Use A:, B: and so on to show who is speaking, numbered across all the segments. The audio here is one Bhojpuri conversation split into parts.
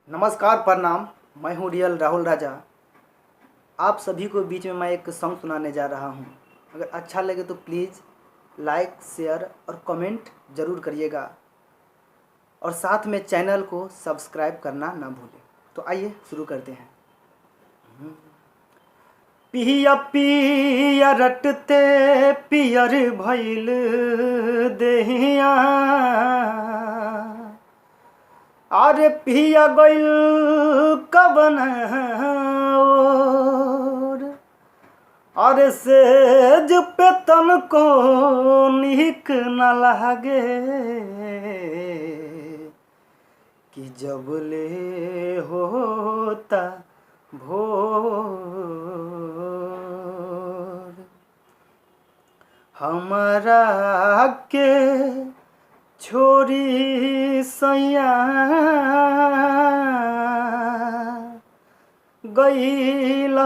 A: नमस्कार, प्रणाम। मैं हूँ रियल राहुल राजा। आप सभी को बीच में मैं एक सॉन्ग सुनाने जा रहा हूँ। अगर अच्छा लगे तो प्लीज़ लाइक, शेयर और कमेंट ज़रूर करिएगा, और साथ में चैनल को सब्सक्राइब करना ना भूलें। तो आइए शुरू करते हैं। पिया पिया रटते पियर भइल देहिया, अरे पिया गइल कवन ओर, अरे सेज पे तनको निक न लागे कि जब ले होता भोर। हमरा के छोरी सैया गइल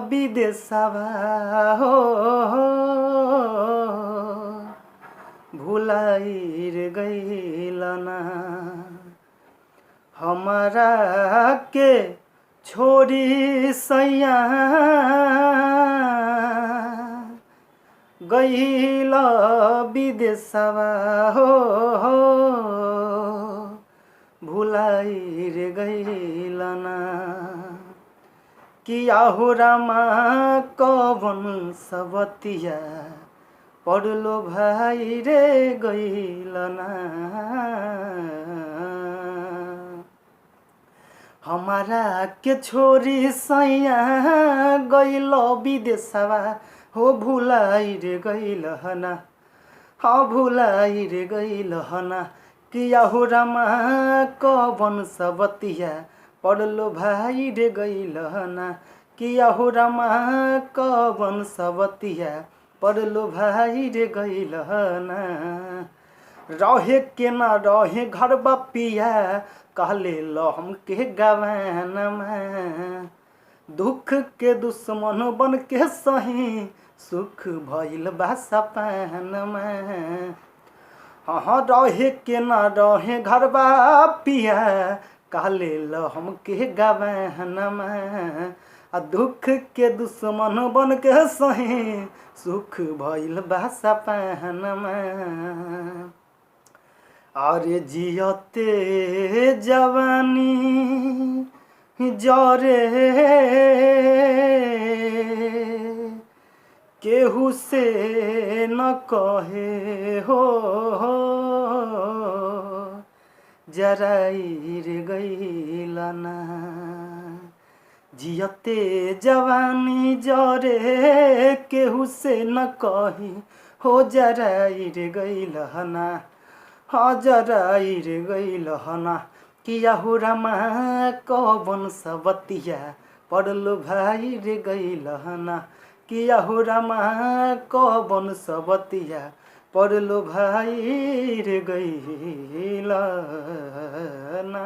A: विदेशवा हो, भुलाइर गइल ना। हमरा के छोरी सैया गइल विदेशवा हो, भुलाइर गइल ना। किया हो रामा कवन सबतिया पड़लो भाई रे गइल ना। हमारा के छोरी सैया गइल विदेशवा हो, भुलाइर गइल ना। हाँ, भुलाइर गइल ना। किया हो रामा कवन सबतिया पड़लो भाई रे गइल ना। किया हो रामा कवन सबतिया पड़लो भाई रे गइल ना। रहे के ना रहे घर बपिया कहले लो हमके गवान में। दुख के दुश्मन बन के सही सुख भइल बा सपन में। हाँ, रहे के ना रहे घर बपिया कहले लो हमके गवान में। आ दुख के दुश्मन बन के सही सुख भइल बा सपन में। अरे जियते जवानी जरे केहू से न कहे हो, जराइर गइल ना। जियते जवानी जरे केहू से न कही हो, जराइर गइल ना। हाँ, जराइर गइल ना। किया हो रामा कवन सबतिया पड़लो भाई रे गइल ना। किया हो रामा कवन सबतिया पड़लो भाई रे गइल ना।